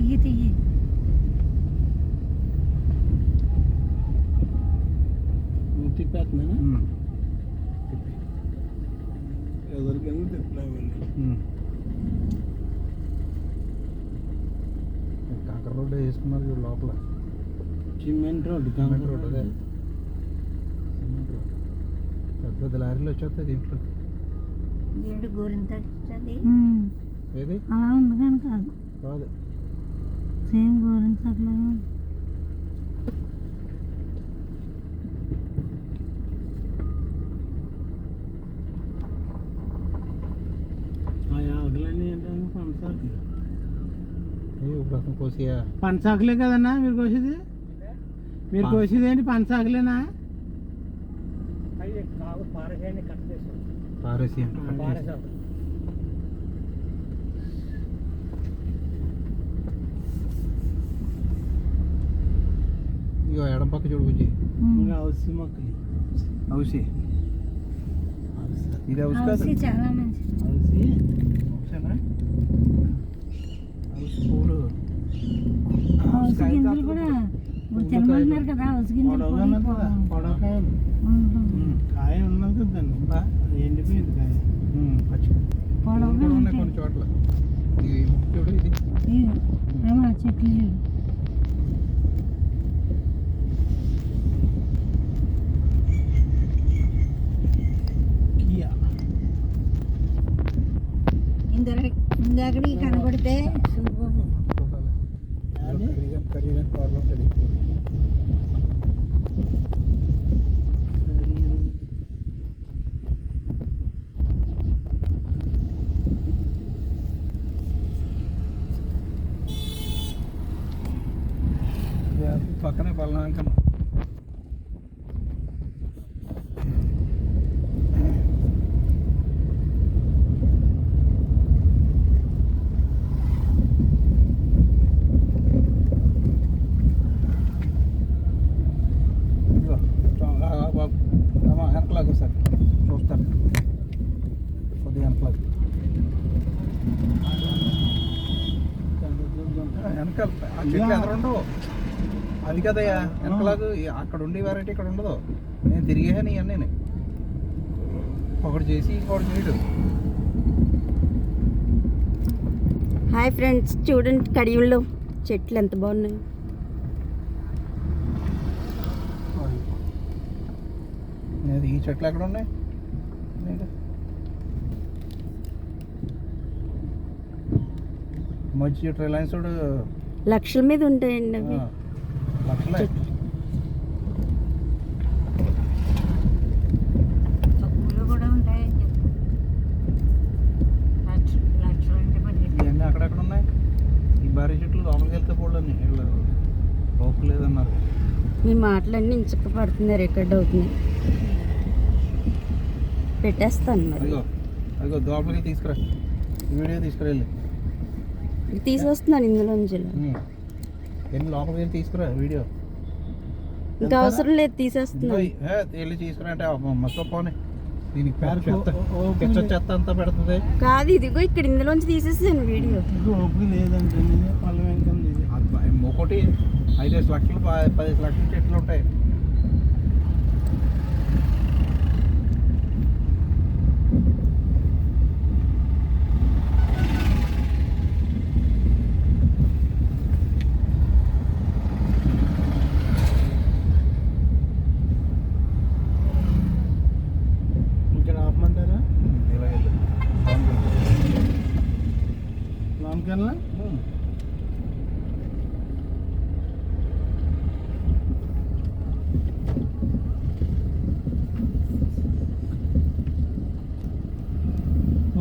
తీయి తీయి. తిప్పేస్తున్నా ఎవరికైనా తిప్పలేమండి. కాకర రోడ్డు వేసుకున్నారు చూడు లోపల. సిమెంట్ రోడ్డు సిమెంట్ రోడ్డు అదే సిమెంట్ రోడ్డు. పెద్ద పెద్ద లారీలు వచ్చేస్తాయి దీంట్లో. ఏంటి గోరింత ఏది అలా ఉంది కానీ కాదు, కాదు సేమ్ గోరింత అట్లా. ఆకులన్నీ ఏంటంటే పంచాకులు. ఒక రకం కోసియా పంచాకులే కదన్నా మీరు కోసేది? మీరు కోసేది ఏంటి పంచాకులేనా? పారేసి అంటే ఇగో ఎడం పక్క చూడు బుజ్జి. ఇంకా అవసి మొక్కలు. అవుసి ఇది అవుసి కాదు, హౌసీ చాలా మంచిది. అవసి అవుసేనా? అవుసి పూలు హౌస్ గింజలు కూడా ఇప్పుడు తినమంటున్నారు కదా, హౌస్ గింజలు పొడవకాయలు. కాయ ఉన్నది కదండి, అది ఎండిపోయింది కాయ. పొడవుగా ఉన్నాయి కొన్ని చోట్ల. ఇది చూడు ఇది చెట్లు చూడు. ఇందాకడి కనబడితే చూడాలి. ఖరీదైన కార్లు ఉంటుంది. పక్కనే పల్నాకం. వెనకలాగా సార్ చూస్తారు కొద్దిగా వెనకలాగా. వెనకాల ఆ చెట్లు ఎదురుండవు. అది కదయ్యా వెనకలాగా అక్కడ ఉండే వెరైటీ ఇక్కడ ఉండదు. నేను తిరిగేసాను ఇవన్నీ ఒకటి చేసి ఇంకోటి చేయడు. హాయ్ ఫ్రెండ్స్, చూడండి కడియంలో చెట్లు ఎంత బాగున్నాయి. ఈ చెట్లు ఎక్కడ ఉన్నాయి? మంచి చెట్టు రిలయన్స్ లక్షల మీద ఉంటాయండి అవి. లక్షలే. తక్కువలో కూడా ఉంటాయి. ఇవన్నీ అక్కడెక్కడ ఉన్నాయి? ఈ భారీ చెట్లు లోపలికి వెళ్తే పోలేని లోపు లేదన్నారు. మీ మాటలన్నీ ఇంచక్క పడుతున్నారు, రికార్డ్ అవుతున్నాయి. పెట్టేస్తాను మరి. అదిగో అదిగో లోపలికి తీసుకురా, వీడియో తీసుకురెళ్ళి తీసేస్తున్నాను ఇందులోంచి. వెళ్ళి లోపలికి వెళ్ళి తీసుకురా వీడియో. ఇంకా అవసరం లేదు, తీసేస్తున్నాను. వెళ్ళి తీసుకురా అంటే మొత్తం పోనీ. దీనికి చెత్త అంతా పెడుతుంది కాదు, ఇదిగో ఇక్కడ ఇందులోంచి తీసేసాను వీడియో. ఓపిక లేదంటే పళ్ళ వెంకం ఒకటి 5 లక్షలు 10 లక్షల చెట్లు ఉంటాయి. ఇక్కడ ఆపమంటారా? ఇలా వెళ్ళు లోన్కెళ్ళా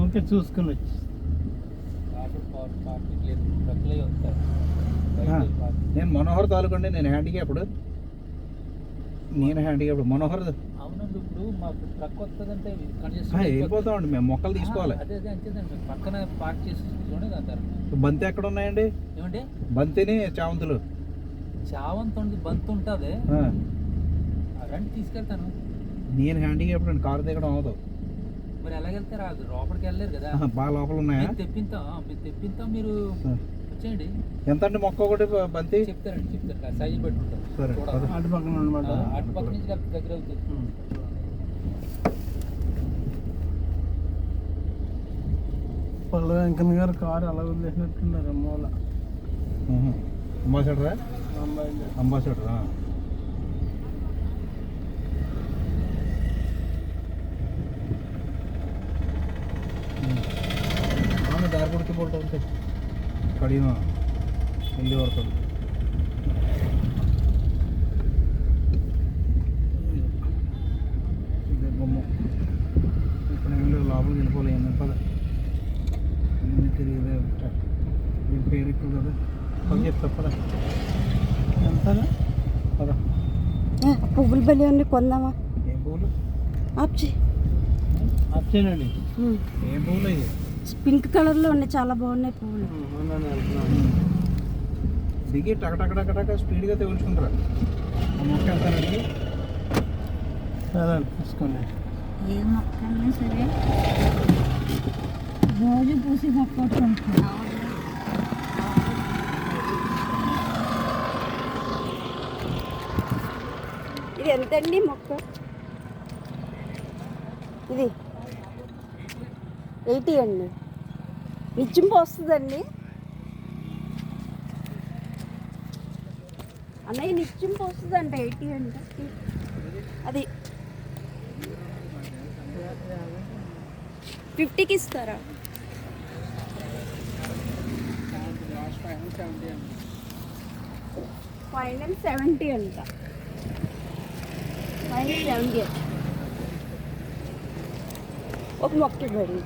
ఓకే చూసుకుని వచ్చి నేను మనోహర్ తాలూకండి. నేను హ్యాండిక్యాప్డ్. మనోహర్ అవునండి. ఇప్పుడు మాకు ట్రక్ వస్తుందంటే వెళ్ళిపోతామండి మేము. మొక్కలు తీసుకోవాలి. అదే పక్కన పార్క్ చేసి బంతి ఎక్కడ ఉన్నాయండి? ఏమంటే బంతిని చామంతులు చావంత బంత్ ఉంటుంది, రండి తీసుకెళ్తాను. నేను హ్యాండిక్యాప్డ్ అండి, కారు దిగడం అవదు. మరి ఎలాగెళ్తారు? అది లోపలికి వెళ్ళలేరు కదా. బాగా లోపల ఉన్నాయా? తెప్పిస్తాం మీరు చేయండి. ఎంత అంటే మొక్క ఒకటి బంతి చెప్తారు సైజు పెట్టుకుంటారు. సరే చూడాలి. అటు పక్కన అనమాట. అటు పక్క నుంచి కలిపి దగ్గర అవుతుంది. పల్లె వెంకన్న గారు కారు అలా వదిలేసినట్టున్నారు మూల. అంబాసిడరా? అమ్మాయి అంబాసిడరా? దారి కొడుతూ పోటీ ఉంటాయి కడిగిన వెళ్ళి వరకు. ఇదే బొమ్మ ఇక్కడ వెళ్ళి లోపలికి వెళ్ళిపోలే పద అన్నీ తిరిగిదే వీడి పేరు ఎక్కువ కదా పని చెప్తా పద ఎంత పద. పువ్వులు బలి అన్ని కొందామా? ఏం పువ్వులు? ఆప్చి ఆప్చేనండి. ఏం పువ్వులు అయ్యి? పింక్ కలర్లో ఉన్నాయి, చాలా బాగున్నాయి పువ్వులు. దిగి టకటకటకటక స్పీడ్గా తెగులుచుకుంటారా? ఆ మొక్క ఎంత అడిగి సరే తీసుకోండి. ఏ మొక్క అయినా సరే రోజు పూసి మొక్క కొట్టుకుంటున్నాం. ఇది ఎంతండి మొక్క? ఇది 80 అండి. నిచ్చింపు వస్తుందండి అన్నయ్య, నిచ్చింపు వస్తుందంట 80 అంట. అది 50కి ఇస్తారా? ఫైనల్ 70 అంట. ఫైనల్ 70 ఒక మొక్క ఇవ్వండి.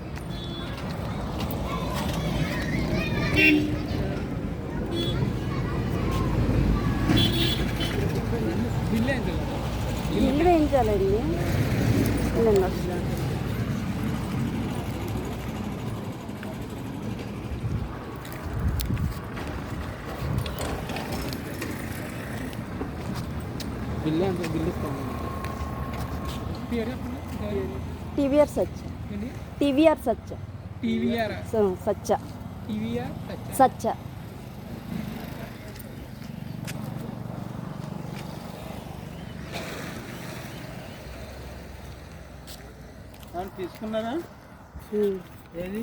ఇల్లు వేయించాలండి. వెళ్ళండి వస్తాను. బిల్లు ఎంత బిల్లు ఇస్తాను. టీవీఆర్ సచ్చ. టీవీఆర్ సచ్చ. సచ్చ. సచ్చ. తీసుకున్నారా? ఏది